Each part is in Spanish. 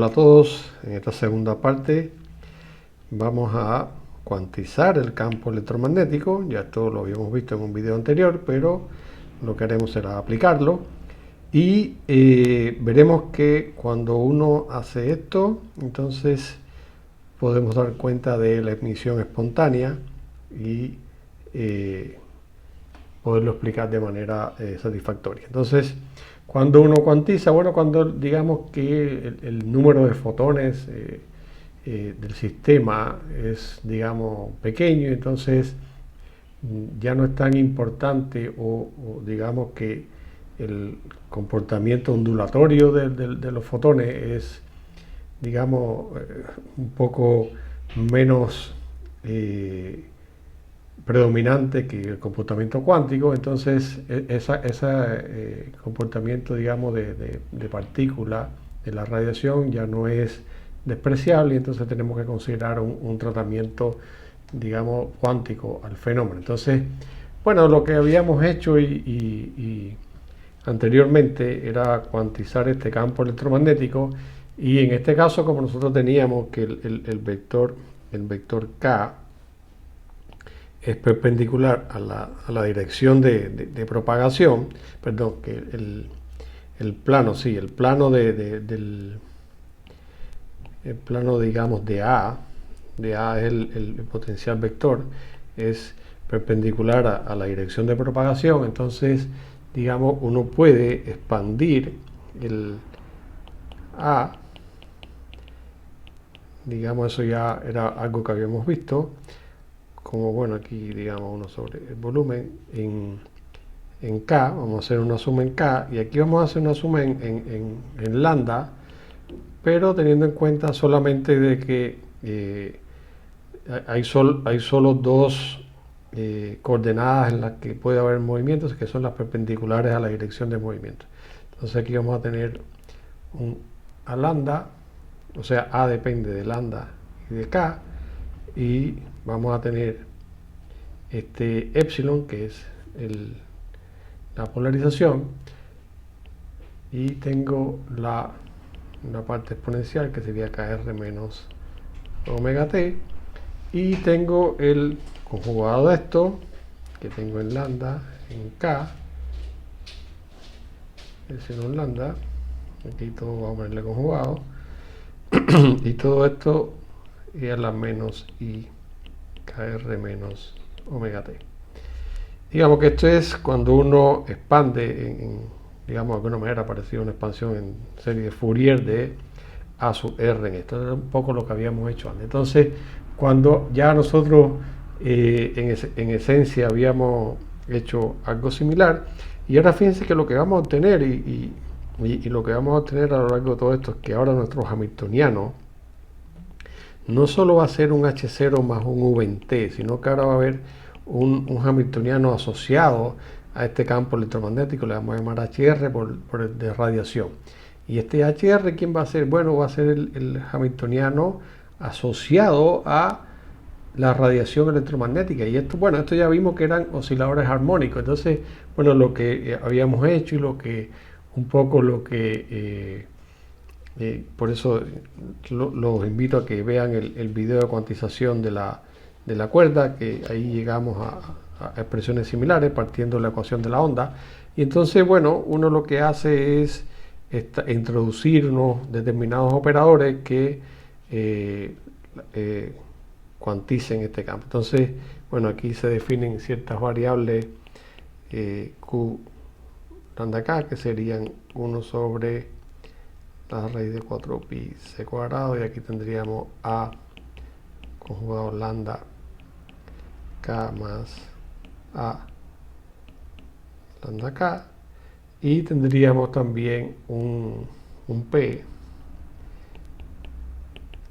Hola a todos, en esta segunda parte vamos a cuantizar el campo electromagnético. Ya esto lo habíamos visto en un video anterior, pero lo que haremos será aplicarlo y veremos que cuando uno hace esto, entonces podemos dar cuenta de la emisión espontánea y poderlo explicar de manera satisfactoria. Entonces, cuando uno cuantiza, bueno, cuando digamos que el número de fotones del sistema es, digamos, pequeño, entonces ya no es tan importante o digamos que el comportamiento ondulatorio de los fotones es, digamos, un poco menos predominante que el comportamiento cuántico. Entonces ese comportamiento, digamos, de partícula de la radiación ya no es despreciable, y entonces tenemos que considerar un tratamiento, digamos, cuántico al fenómeno. Entonces, bueno, lo que habíamos hecho y anteriormente era cuantizar este campo electromagnético, y en este caso, como nosotros teníamos que el vector K es perpendicular a la dirección de propagación, perdón, que el plano, sí, el plano el plano, digamos, de A es el potencial vector, es perpendicular a la dirección de propagación. Entonces, digamos, uno puede expandir el A, digamos, eso ya era algo que habíamos visto, como, bueno, aquí, digamos, 1 sobre el volumen en K, vamos a hacer una suma en K, y aquí vamos a hacer una suma en lambda, pero teniendo en cuenta solamente de que hay solo dos coordenadas en las que puede haber movimientos, que son las perpendiculares a la dirección de movimiento. Entonces aquí vamos a tener un a lambda, o sea, A depende de lambda y de K, y vamos a tener este epsilon, que es la polarización, y tengo una parte exponencial que sería kr menos omega t, y tengo el conjugado de esto que tengo en lambda, en K, epsilon lambda, aquí todo vamos a ponerle conjugado, y todo esto y a la menos i kr menos omega t. Digamos que esto es cuando uno expande, digamos, de alguna manera parecido a una expansión en serie de Fourier de A sub R en esto. Era un poco lo que habíamos hecho antes. Entonces, cuando ya nosotros en esencia habíamos hecho algo similar, y ahora fíjense que lo que vamos a obtener y lo que vamos a obtener a lo largo de todo esto es que ahora nuestro hamiltoniano no solo va a ser un H0 más un V en T, sino que ahora va a haber un hamiltoniano asociado a este campo electromagnético, le vamos a llamar HR por el de radiación. Y este HR, ¿quién va a ser? Bueno, va a ser el hamiltoniano asociado a la radiación electromagnética. Y esto, bueno, esto ya vimos que eran osciladores armónicos. Entonces, bueno, lo que habíamos hecho y un poco lo que por eso los invito a que vean el video de cuantización de la cuerda, que ahí llegamos a expresiones similares partiendo de la ecuación de la onda. Y entonces, bueno, uno lo que hace es introducir unos determinados operadores que cuanticen este campo. Entonces, bueno, aquí se definen ciertas variables Q lambda K, que serían 1 sobre la raíz de 4pi c cuadrado, y aquí tendríamos A conjugado lambda K más A lambda K, y tendríamos también un P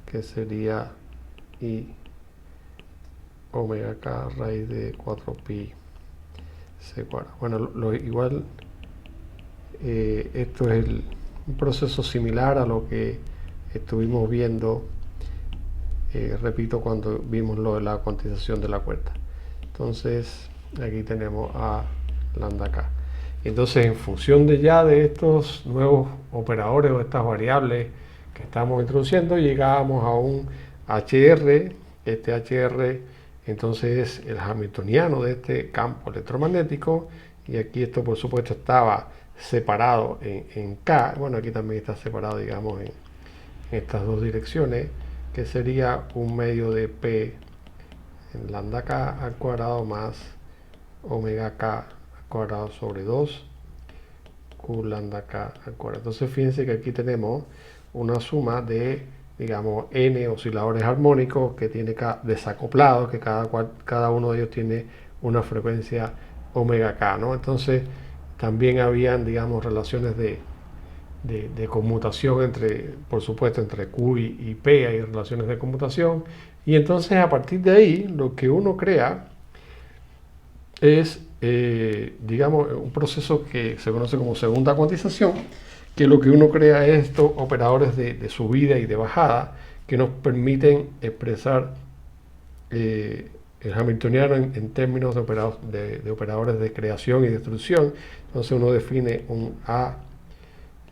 que sería I omega K raíz de 4pi c cuadrado. Bueno, igual esto es un proceso similar a lo que estuvimos viendo, repito, cuando vimos lo de la cuantización de la cuerda. Entonces aquí tenemos a lambda K. Entonces, en función de estos nuevos operadores o estas variables que estamos introduciendo, llegábamos a un HR. Este HR entonces es el hamiltoniano de este campo electromagnético, y aquí esto por supuesto estaba separado en K. Bueno, aquí también está separado, digamos, en estas dos direcciones, que sería un medio de P en lambda K al cuadrado más omega K al cuadrado sobre 2 Q lambda K al cuadrado. Entonces fíjense que aquí tenemos una suma de, digamos, n osciladores armónicos que tiene desacoplados, que cada uno de ellos tiene una frecuencia omega K, ¿no? Entonces también habían, digamos, relaciones de conmutación entre, por supuesto, entre Q y P, hay relaciones de conmutación, y entonces a partir de ahí lo que uno crea es, digamos, un proceso que se conoce como segunda cuantización, que lo que uno crea es estos operadores de subida y de bajada que nos permiten expresar el hamiltoniano en términos de operadores de creación y destrucción. Entonces uno define un A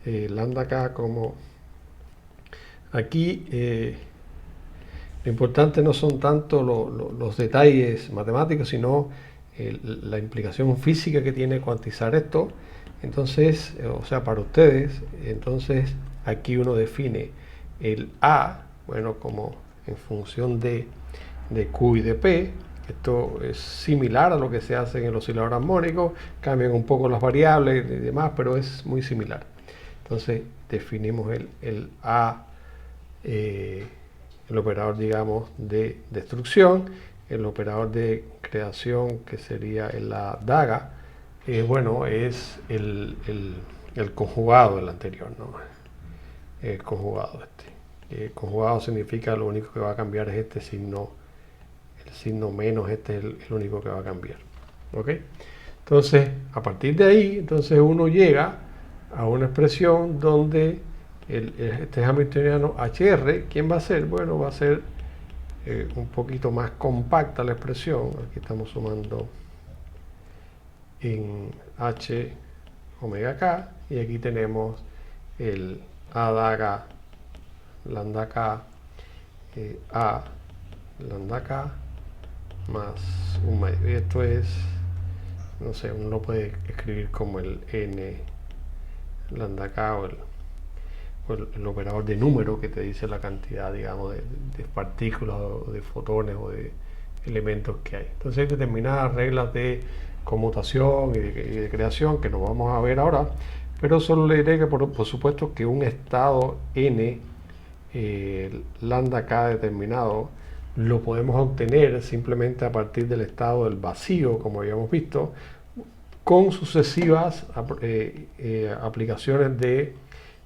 lambda K como aquí. Lo importante no son tanto los detalles matemáticos, sino la implicación física que tiene cuantizar esto. Entonces, o sea, para ustedes, entonces aquí uno define el A, bueno, como en función de Q y de P. Esto es similar a lo que se hace en el oscilador armónico, cambian un poco las variables y demás, pero es muy similar. Entonces definimos el A, el operador, digamos, de destrucción, el operador de creación, que sería la daga, bueno, es el conjugado del anterior, ¿no? El conjugado este. El conjugado significa lo único que va a cambiar es este signo, el signo menos, este es el único que va a cambiar. ¿Ok? Entonces, a partir de ahí, entonces uno llega a una expresión donde este hamiltoniano HR, ¿quién va a ser? Bueno, va a ser un poquito más compacta la expresión. Aquí estamos sumando en H omega K, y aquí tenemos el A daga lambda K, A lambda K más un medio. Y esto es, no sé, uno lo puede escribir como el N lambda K o el operador de número que te dice la cantidad, digamos, de partículas o de fotones o de elementos que hay. Entonces hay determinadas reglas de conmutación y de creación que nos vamos a ver ahora, pero solo le diré que por supuesto que un estado n lambda K determinado lo podemos obtener simplemente a partir del estado del vacío, como habíamos visto, con sucesivas aplicaciones de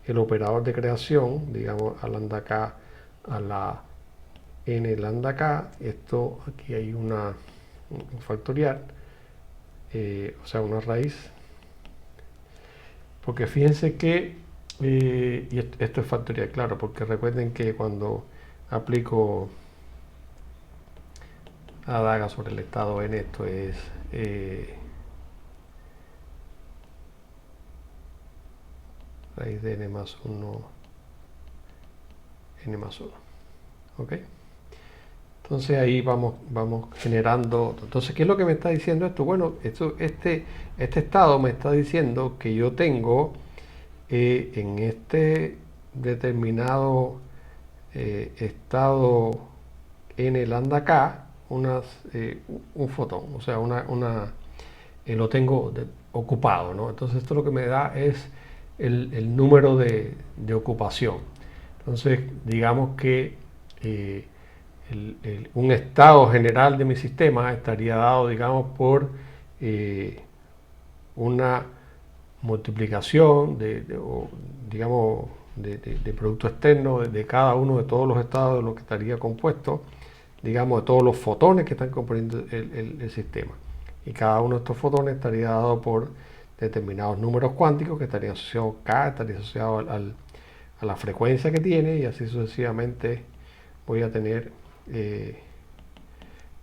el operador de creación, digamos, a lambda K a la n lambda K. Esto aquí hay un factorial, o sea, una raíz, porque fíjense que y esto es factorial, claro, porque recuerden que cuando aplico a daga sobre el estado n, esto es raíz de n más 1, n más 1. ¿Ok? Entonces ahí vamos generando. Entonces, ¿qué es lo que me está diciendo esto? Bueno, este estado me está diciendo que yo tengo en este determinado estado n lambda K un fotón, o sea, lo tengo ocupado, ¿no? Entonces esto lo que me da es el número de ocupación. Entonces, digamos que un estado general de mi sistema estaría dado, digamos, por una multiplicación digamos, de producto externo de cada uno de todos los estados de lo que estaría compuesto, digamos, de todos los fotones que están componiendo el sistema. Y cada uno de estos fotones estaría dado por determinados números cuánticos que estarían asociados a K, estaría asociado a la frecuencia que tiene, y así sucesivamente voy a tener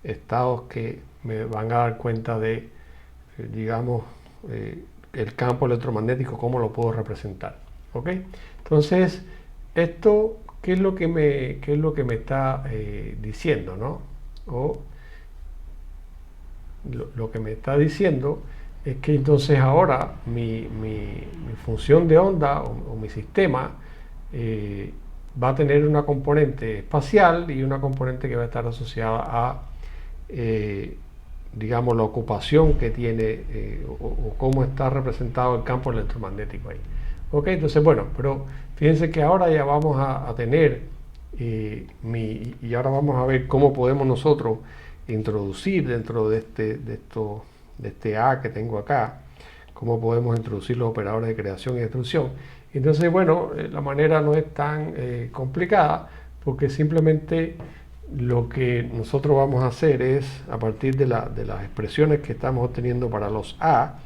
estados que me van a dar cuenta de, digamos, el campo electromagnético, cómo lo puedo representar. ¿Ok? Entonces, esto, ¿qué es lo que me está diciendo, ¿no? O lo que me está diciendo es que entonces ahora mi función de onda o mi sistema va a tener una componente espacial y una componente que va a estar asociada a, digamos, la ocupación que tiene o cómo está representado el campo electromagnético ahí. Ok, entonces bueno, pero fíjense que ahora ya vamos a tener y ahora vamos a ver cómo podemos nosotros introducir dentro de este A que tengo acá, cómo podemos introducir los operadores de creación y destrucción. Entonces, bueno, la manera no es tan complicada porque simplemente lo que nosotros vamos a hacer es, a partir de las expresiones que estamos obteniendo para los A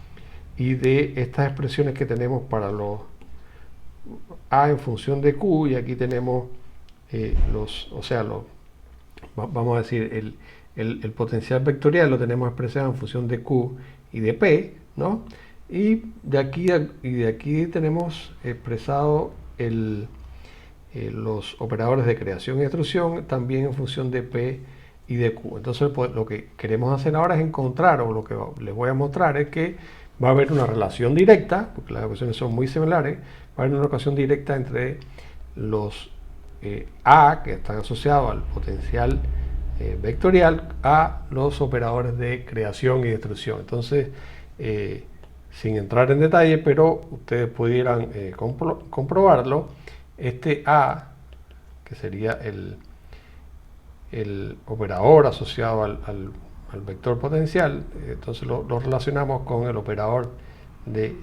y de estas expresiones que tenemos para los A en función de Q, y aquí tenemos vamos a decir, el potencial vectorial lo tenemos expresado en función de Q y de P, ¿no? Y de aquí tenemos expresado los operadores de creación y destrucción también en función de P y de Q. Entonces, pues, lo que queremos hacer ahora es encontrar, o lo que les voy a mostrar es que va a haber una relación directa, porque las ecuaciones son muy similares, va a haber una relación directa entre los A, que están asociados al potencial vectorial, a los operadores de creación y destrucción. Entonces, sin entrar en detalle, pero ustedes pudieran comprobarlo, este A, que sería el operador asociado al vector potencial, entonces lo relacionamos con el operador de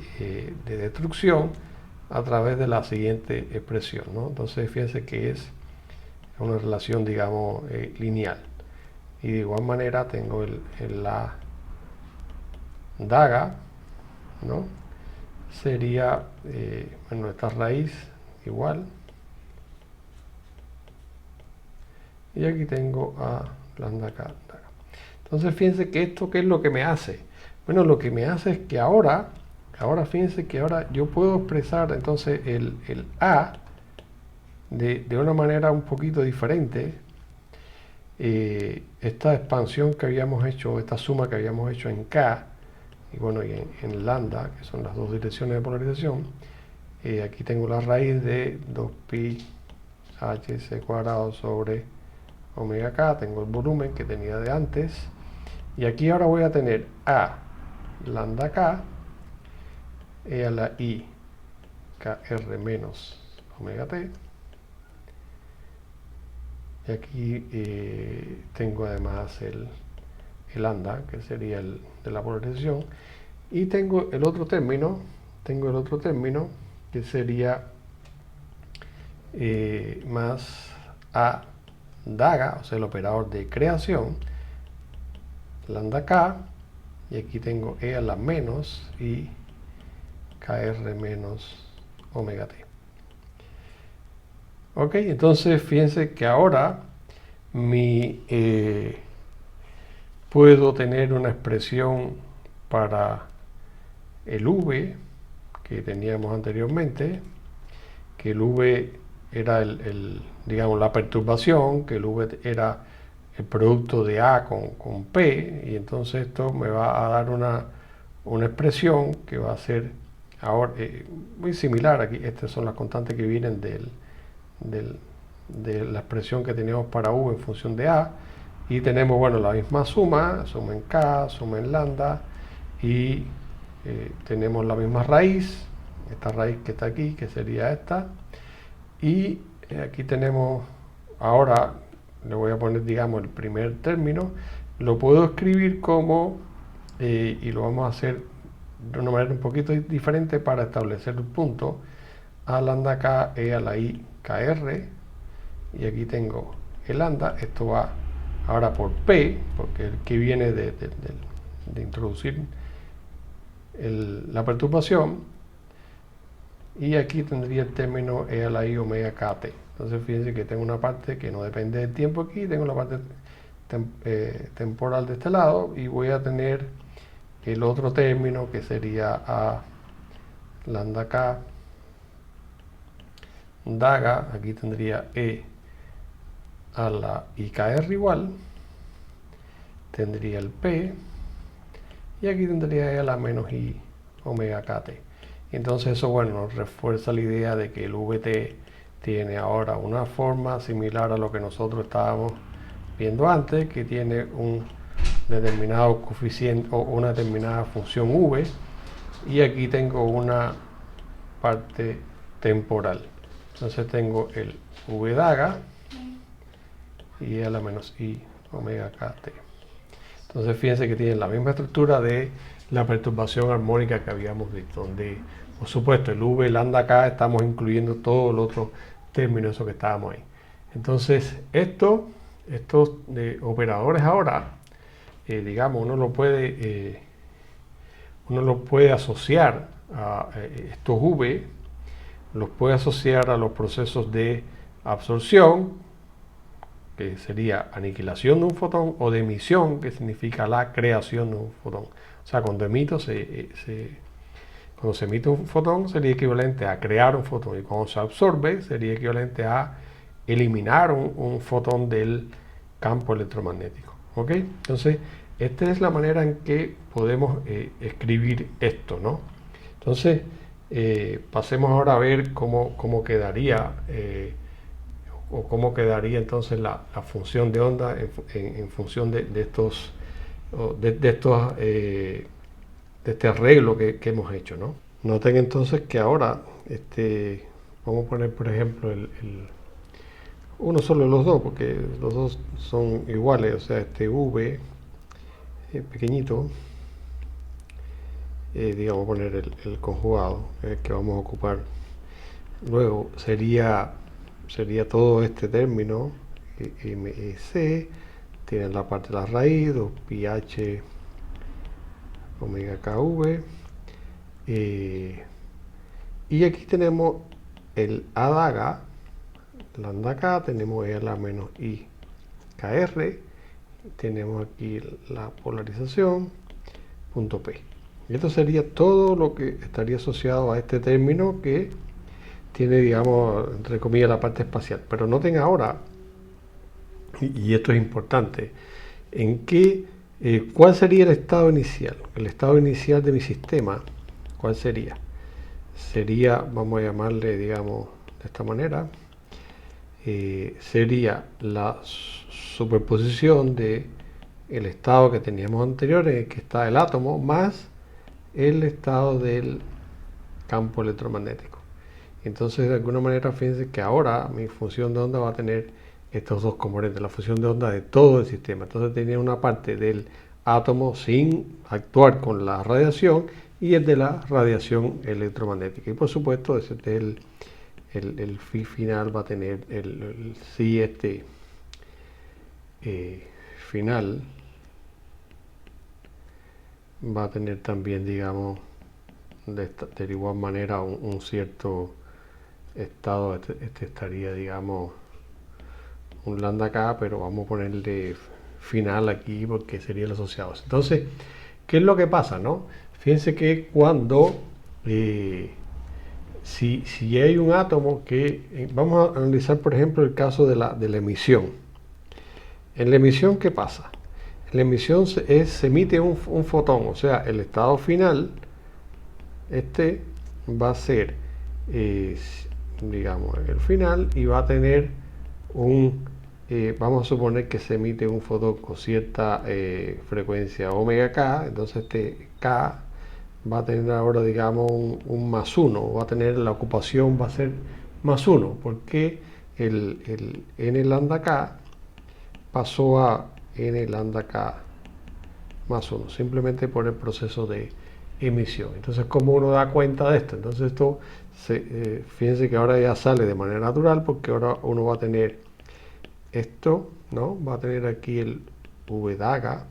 destrucción a través de la siguiente expresión, ¿no? Entonces fíjense que es una relación, digamos, lineal. Y de igual manera tengo la daga, ¿no? Sería, bueno, esta raíz igual. Y aquí tengo a lambda k, daga. Entonces fíjense que esto, ¿qué es lo que me hace? Bueno, lo que me hace es que ahora fíjense que ahora yo puedo expresar entonces el A de una manera un poquito diferente. Esta expansión que habíamos hecho, esta suma que habíamos hecho en K, y bueno, y en lambda, que son las dos direcciones de polarización, aquí tengo la raíz de 2pi hc cuadrado sobre omega k, tengo el volumen que tenía de antes, y aquí ahora voy a tener a lambda k e a la i kr menos omega t, y aquí tengo además el lambda, que sería el de la polarización, y tengo el otro término que sería más a daga, o sea, el operador de creación, lambda k, y aquí tengo e a la menos y kr menos omega t. Ok, entonces fíjense que ahora puedo tener una expresión para el v que teníamos anteriormente, que el v era digamos, la perturbación, que el v era el producto de A con P, y entonces esto me va a dar una expresión que va a ser ahora muy similar. Aquí estas son las constantes que vienen de la expresión que teníamos para V en función de A, y tenemos, bueno, la misma suma en K, suma en lambda, y tenemos la misma raíz, esta raíz que está aquí, que sería esta, y aquí tenemos, ahora le voy a poner, digamos, el primer término, lo puedo escribir como, y lo vamos a hacer de una manera un poquito diferente para establecer un punto, a lambda k e a la i kr, y aquí tengo el lambda, esto va ahora por P, porque el que viene de introducir la perturbación, y aquí tendría el término e a la i omega kt. Entonces fíjense que tengo una parte que no depende del tiempo aquí, tengo la parte temporal de este lado, y voy a tener el otro término que sería a lambda k daga, aquí tendría E a la IKR igual, tendría el P, y aquí tendría E a la menos I omega KT. Entonces eso, bueno, nos refuerza la idea de que el VT tiene ahora una forma similar a lo que nosotros estábamos viendo antes, que tiene un determinado coeficiente o una determinada función V, y aquí tengo una parte temporal. Entonces tengo el V daga y E a la menos I omega KT. Entonces fíjense que tienen la misma estructura de la perturbación armónica que habíamos visto, donde por supuesto el V lambda K estamos incluyendo todo el otro término, eso que estábamos ahí. Entonces estos operadores ahora, digamos, uno lo puede asociar a estos V, los puede asociar a los procesos de absorción, que sería aniquilación de un fotón, o de emisión, que significa la creación de un fotón. O sea, cuando se emite un fotón sería equivalente a crear un fotón, y cuando se absorbe sería equivalente a eliminar un fotón del campo electromagnético. ¿Ok? Entonces, esta es la manera en que podemos escribir esto, ¿no? Entonces, pasemos ahora a ver cómo quedaría o cómo quedaría entonces la función de onda en función de este arreglo que hemos hecho, ¿no? Noten entonces que ahora vamos a poner por ejemplo uno solo de los dos, porque los dos son iguales, o sea, este V pequeñito, digamos poner el conjugado que vamos a ocupar luego, sería todo este término MEC, tiene la parte de la raíz, 2πh omega kv, y aquí tenemos el A daga, lambda K, tenemos E a la menos I KR, tenemos aquí la polarización, punto P. Y esto sería todo lo que estaría asociado a este término que tiene, digamos, entre comillas, la parte espacial. Pero noten ahora, y esto es importante, ¿cuál sería el estado inicial? El estado inicial de mi sistema, ¿cuál sería? Sería, vamos a llamarle, digamos, de esta manera, sería la superposición de el estado que teníamos anterior, en el que está el átomo, más el estado del campo electromagnético. Entonces, de alguna manera, fíjense que ahora mi función de onda va a tener estos dos componentes, la función de onda de todo el sistema. Entonces tenía una parte del átomo sin actuar con la radiación y el de la radiación electromagnética. Y por supuesto, ese es el phi final, va a tener el psi final, va a tener también, digamos, de igual manera un cierto estado. Este estaría, digamos, un lambda K, pero vamos a ponerle final aquí porque sería el asociado. Entonces, ¿qué es lo que pasa, no? Fíjense que cuando si hay un átomo que vamos a analizar, por ejemplo, el caso de la emisión. En la emisión, ¿qué pasa? En la emisión se emite un fotón, o sea, el estado final va a ser, digamos, el final, y va a tener vamos a suponer que se emite un fotón con cierta frecuencia omega K, entonces este K va a tener ahora, digamos, un más 1, va a tener, la ocupación va a ser más 1, porque el N lambda K pasó a N lambda K más 1, simplemente por el proceso de emisión. Entonces, ¿cómo uno da cuenta de esto? Entonces esto, fíjense que ahora ya sale de manera natural, porque ahora uno va a tener esto, ¿no? Va a tener aquí el V daga,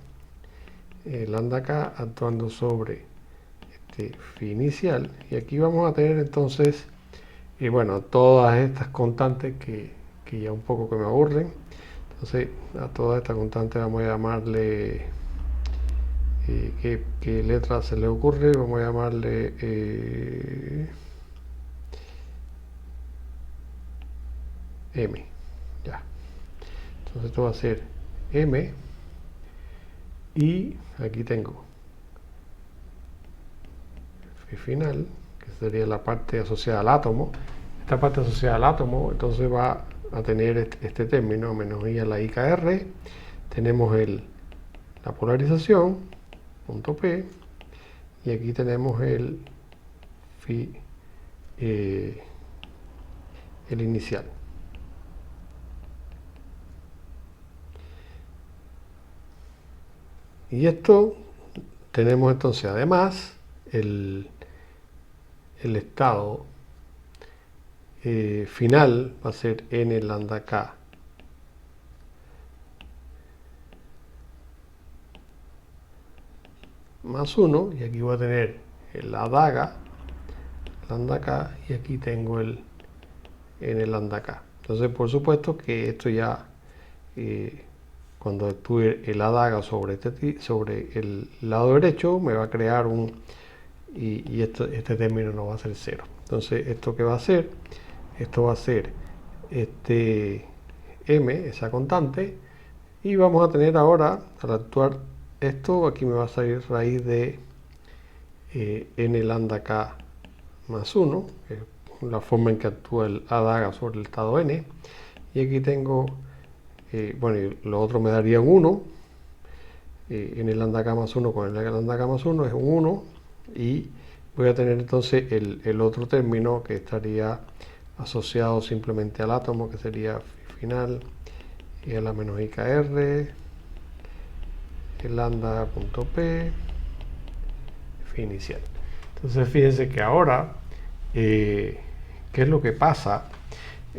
lambda K actuando sobre phi inicial, y aquí vamos a tener entonces, y bueno, todas estas constantes que ya un poco que me aburren. Entonces, a todas estas constantes vamos a llamarle, ¿qué letra se le ocurre? Vamos a llamarle M. Ya. Entonces esto va a ser M. Y aquí tengo phi final, que sería la parte asociada al átomo. Esta parte asociada al átomo, entonces va a tener este término, menos I a la IKR. Tenemos la polarización, punto P. Y aquí tenemos el inicial. Y esto tenemos entonces además el estado final va a ser n lambda k más 1, y aquí voy a tener la daga lambda k, y aquí tengo el n lambda k. Entonces, por supuesto que esto ya cuando actúe la daga sobre el lado derecho me va a crear y este término no va a ser 0. Entonces, ¿esto qué va a hacer? Esto va a ser m, esa constante, y vamos a tener ahora, al actuar esto, aquí me va a salir raíz de n lambda k más 1, que es la forma en que actúa el a daga sobre el estado n, y aquí tengo, bueno, y lo otro me daría un 1, n lambda k más 1 con n lambda k más 1 es un 1, y voy a tener entonces el otro término que estaría asociado simplemente al átomo, que sería final y a la menos IKR, el lambda.p, phi inicial. Entonces fíjense que ahora, ¿qué es lo que pasa?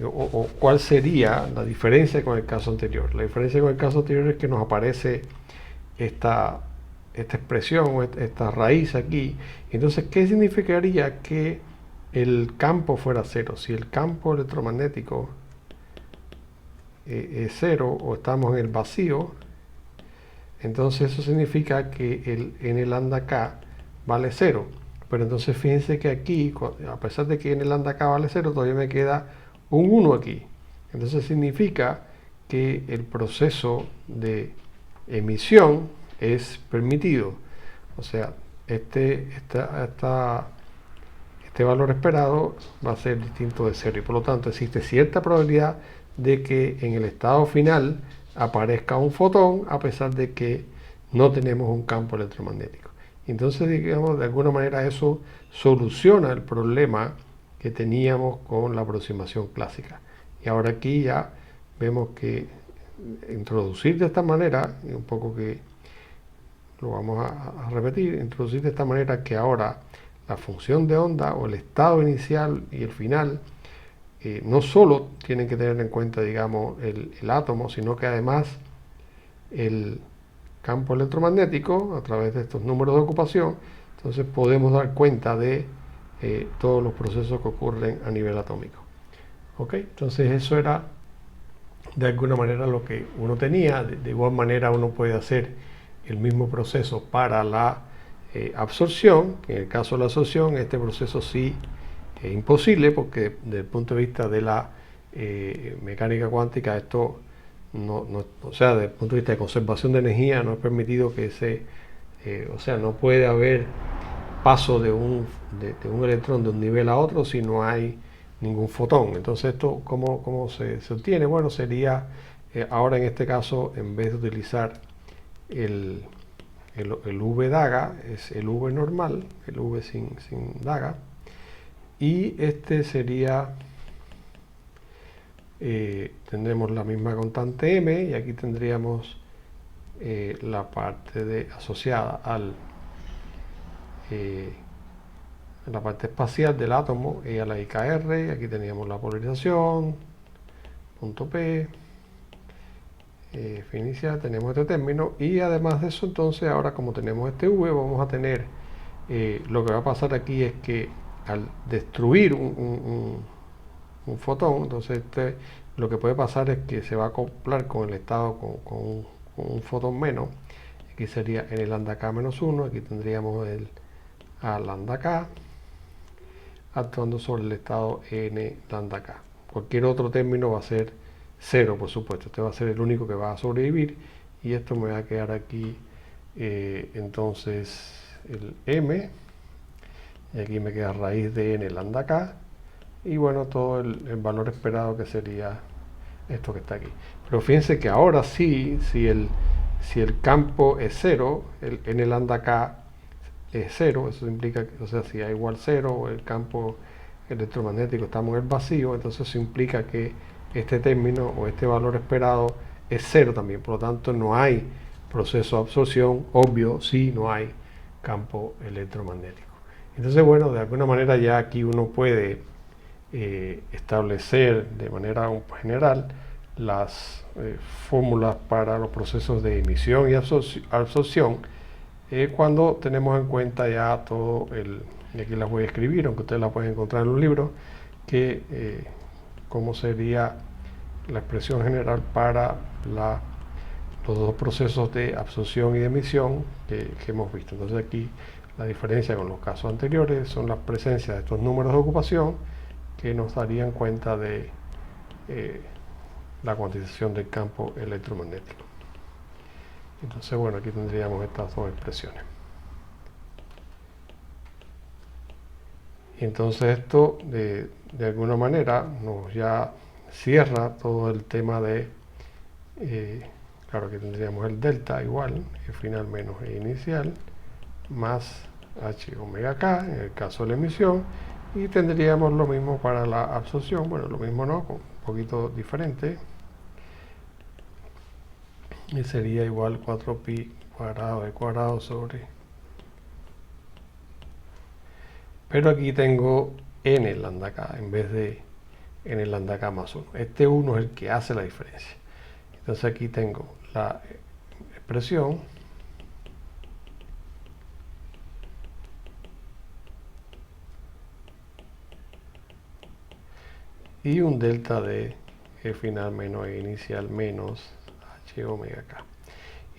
O cuál sería la diferencia con el caso anterior. La diferencia con el caso anterior es que nos aparece esta expresión o esta raíz aquí. Entonces, ¿qué significaría que el campo fuera 0? Si el campo electromagnético es 0 o estamos en el vacío, entonces eso significa que el n lambda k vale 0. Pero entonces fíjense que aquí, a pesar de que n lambda k vale 0, todavía me queda un 1 aquí. Entonces significa que el proceso de emisión es permitido. O sea, este valor esperado va a ser distinto de 0, y por lo tanto existe cierta probabilidad de que en el estado final aparezca un fotón a pesar de que no tenemos un campo electromagnético. Entonces, digamos, de alguna manera eso soluciona el problema que teníamos con la aproximación clásica. Y ahora aquí ya vemos que introducir de esta manera, y un poco que lo vamos a repetir, introducir de esta manera que ahora la función de onda o el estado inicial y el final no solo tienen que tener en cuenta, digamos, el átomo, sino que además el campo electromagnético a través de estos números de ocupación. Entonces podemos dar cuenta de todos los procesos que ocurren a nivel atómico. ¿Ok? Entonces eso era de alguna manera lo que uno tenía. De igual manera uno puede hacer el mismo proceso para la absorción. En el caso de la absorción, este proceso sí es imposible, porque desde el punto de vista de la mecánica cuántica, esto o sea, desde el punto de vista de conservación de energía, no es permitido que o sea, no puede haber paso de un electrón de un nivel a otro si no hay ningún fotón. Entonces, esto, ¿cómo se obtiene? Bueno, sería, ahora en este caso, en vez de utilizar el V daga, es el V normal, el V sin daga, y este sería, tendremos la misma constante m, y aquí tendríamos la parte asociada la parte espacial del átomo y a la IKR. Aquí teníamos la polarización, punto P, phi inicial, tenemos este término, y además de eso, entonces ahora como tenemos este V, vamos a tener, lo que va a pasar aquí es que al destruir un fotón, entonces lo que puede pasar es que se va a acoplar con el estado con un fotón menos. Aquí sería n lambda k menos 1, aquí tendríamos el a lambda k actuando sobre el estado n lambda k. Cualquier otro término va a ser 0, por supuesto. Este va a ser el único que va a sobrevivir. Y esto me va a quedar aquí, entonces, el m. Y aquí me queda raíz de n lambda k. Y bueno, todo el valor esperado, que sería esto que está aquí. Pero fíjense que ahora sí, si el campo es 0, el n lambda k es 0, eso implica que, o sea, si a igual 0, el campo electromagnético, estamos en el vacío, entonces eso implica que este término o este valor esperado es 0 también. Por lo tanto, no hay proceso de absorción, obvio, si no hay campo electromagnético. Entonces, bueno, de alguna manera ya aquí uno puede establecer de manera general las fórmulas para los procesos de emisión y absorción, cuando tenemos en cuenta ya todo y aquí las voy a escribir, aunque ustedes las pueden encontrar en un libro, que cómo sería la expresión general para los dos procesos de absorción y de emisión que hemos visto. Entonces aquí la diferencia con los casos anteriores son las presencias de estos números de ocupación que nos darían cuenta de la cuantización del campo electromagnético. Entonces, bueno, aquí tendríamos estas dos expresiones. Y entonces esto de alguna manera nos ya cierra todo el tema de, claro que tendríamos el delta igual, e final menos e inicial, más h omega k en el caso de la emisión, y tendríamos lo mismo para la absorción, bueno, lo mismo no, un poquito diferente, y sería igual 4pi cuadrado de cuadrado sobre, pero aquí tengo n lambda k en vez de n lambda k más 1. Este 1 es el que hace la diferencia. Entonces aquí tengo la expresión y un delta de e final menos e inicial menos h omega k.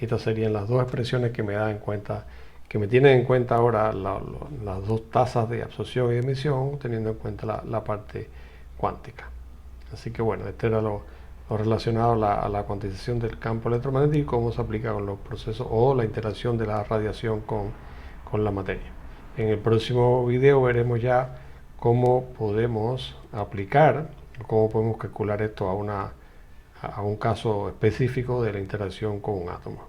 Y estas serían las dos expresiones que me dan en cuenta, que me tienen en cuenta ahora las dos tasas de absorción y de emisión, teniendo en cuenta la parte cuántica. Así que bueno, este era lo relacionado a la cuantización del campo electromagnético y cómo se aplica con los procesos o la interacción de la radiación con la materia. En el próximo video veremos ya cómo podemos aplicar, cómo podemos calcular esto a un caso específico de la interacción con un átomo.